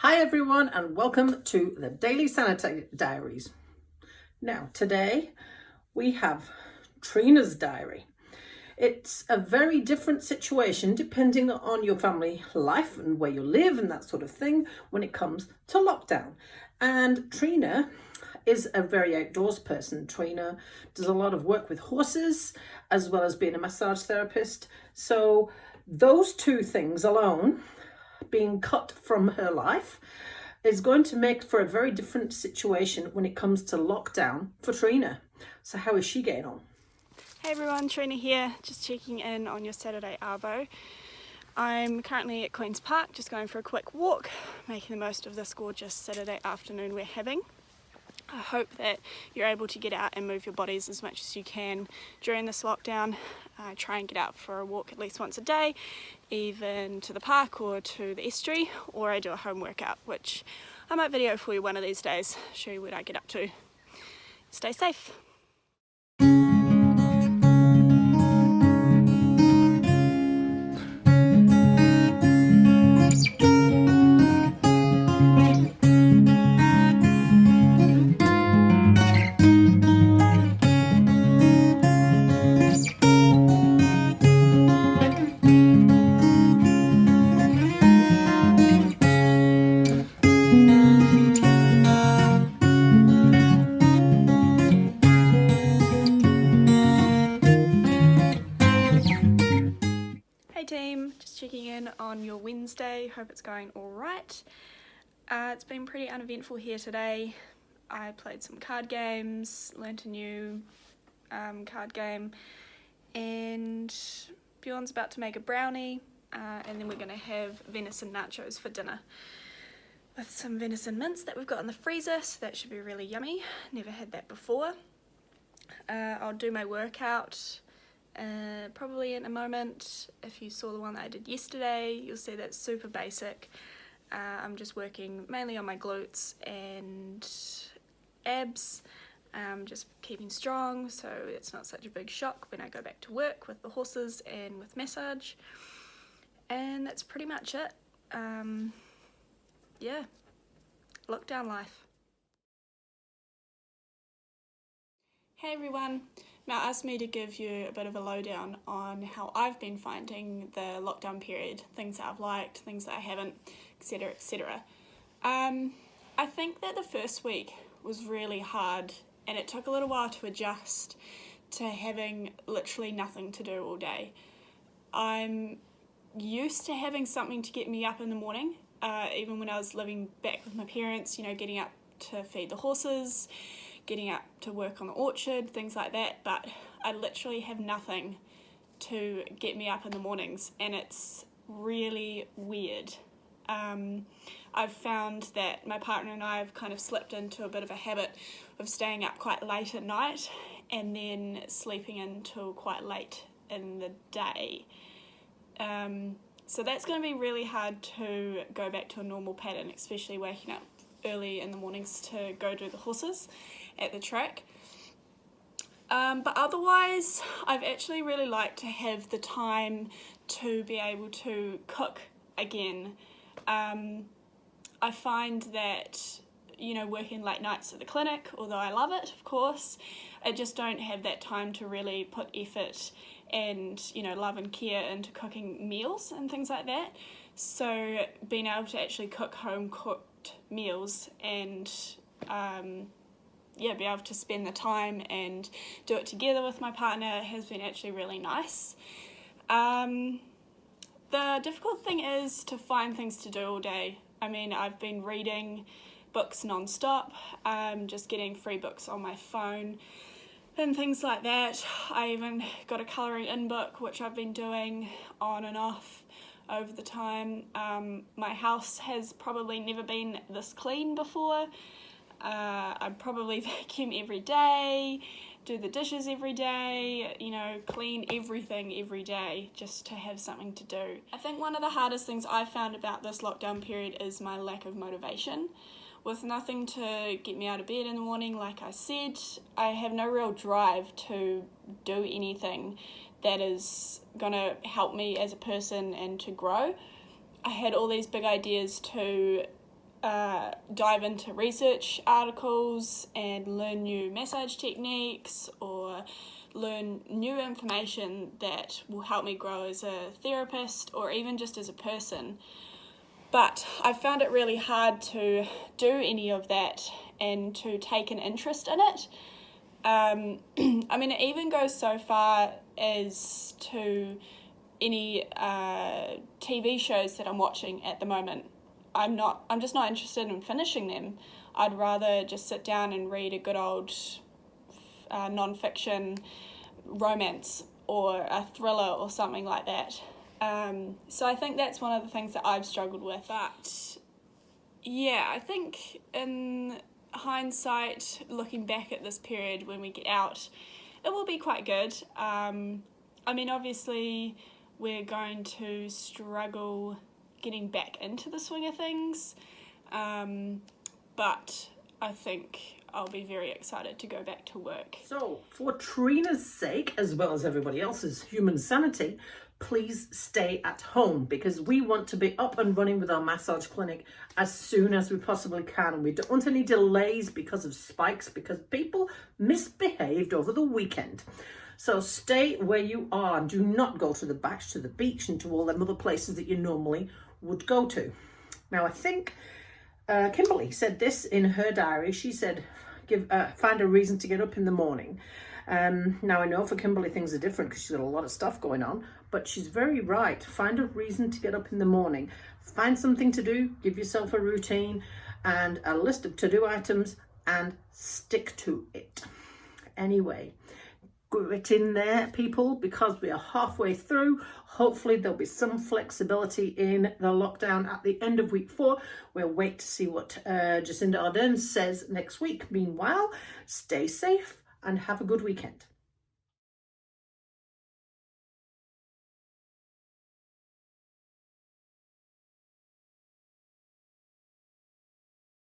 Hi everyone and welcome to the Daily Sanity Diaries. Now today we have Trina's diary. It's a very different situation depending on your family life and where you live and that sort of thing when it comes to lockdown. And Trina is a very outdoors person. Trina does a lot of work with horses as well as being a massage therapist. So those two things alone being cut from her life is going to make for a very different situation when it comes to lockdown for Trina. So how is she getting on? Hey everyone, Trina here, just checking in on your Saturday arvo. I'm currently at Queen's Park, just going for a quick walk, making the most of this gorgeous Saturday afternoon we're having. I hope that you're able to get out and move your bodies as much as you can during this lockdown. Try and get out for a walk at least once a day, even to the park or to the estuary, or I do a home workout, which I might video for you one of these days, show you what I get up to. Stay safe. Hey team, just checking in on your Wednesday, hope it's going alright. It's been pretty uneventful here today. I played some card games, learnt a new card game, and Bjorn's about to make a brownie, and then we're going to have venison nachos for dinner with some venison mince that we've got in the freezer, so that should be really yummy. Never had that before. I'll do my workout probably in a moment. If you saw the one that I did yesterday, you'll see that's super basic. I'm just working mainly on my glutes and abs, just keeping strong so it's not such a big shock when I go back to work with the horses and with massage. And that's pretty much it. Yeah, lockdown life. Hey everyone, Matt asked me to give you a bit of a lowdown on how I've been finding the lockdown period, things that I've liked, things that I haven't, etc, etc. I think that the first week was really hard and it took a little while to adjust to having literally nothing to do all day. I'm used to having something to get me up in the morning, even when I was living back with my parents, getting up to feed the horses, getting up to work on the orchard, things like that, but I literally have nothing to get me up in the mornings and it's really weird. I've found that my partner and I have kind of slipped into a bit of a habit of staying up quite late at night and then sleeping until quite late in the day. So that's going to be really hard to go back to a normal pattern, especially waking up early in the mornings to go do the horses at the track. But otherwise, I've actually really liked to have the time to be able to cook again. I find that, working late nights at the clinic, although I love it, of course, I just don't have that time to really put effort and, love and care into cooking meals and things like that. So being able to actually cook home-cooked meals and be able to spend the time and do it together with my partner has been actually really nice. The difficult thing is to find things to do all day. I mean, I've been reading books non-stop, just getting free books on my phone and things like that. I even got a colouring in book, which I've been doing on and off over the time. My house has probably never been this clean before. I probably vacuum every day, do the dishes every day, clean everything every day just to have something to do. I think one of the hardest things I've found about this lockdown period is my lack of motivation. With nothing to get me out of bed in the morning, like I said, I have no real drive to do anything that is going to help me as a person and to grow. I had all these big ideas to dive into research articles and learn new massage techniques or learn new information that will help me grow as a therapist or even just as a person. But I found it really hard to do any of that and to take an interest in it. I mean, it even goes so far as to any TV shows that I'm watching at the moment. I'm just not interested in finishing them. I'd rather just sit down and read a good old non-fiction romance or a thriller or something like that. So I think that's one of the things that I've struggled with. But yeah, I think in hindsight, looking back at this period when we get out, it will be quite good. I mean, obviously, we're going to struggle getting back into the swing of things, but I think I'll be very excited to go back to work. So, for Trina's sake, as well as everybody else's human sanity, please stay at home because we want to be up and running with our massage clinic as soon as we possibly can. And we don't want any delays because of spikes, because people misbehaved over the weekend. So stay where you are and do not go to the beach and to all them other places that you normally would go to. Now, I think Kimberly said this in her diary. She said, find a reason to get up in the morning. Now, I know for Kimberly things are different because she's got a lot of stuff going on, but she's very right. Find a reason to get up in the morning. Find something to do, give yourself a routine and a list of to-do items and stick to it. Anyway, grit in there, people, because we are halfway through. Hopefully there'll be some flexibility in the lockdown at the end of week 4. We'll wait to see what Jacinda Ardern says next week. Meanwhile, stay safe and have a good weekend.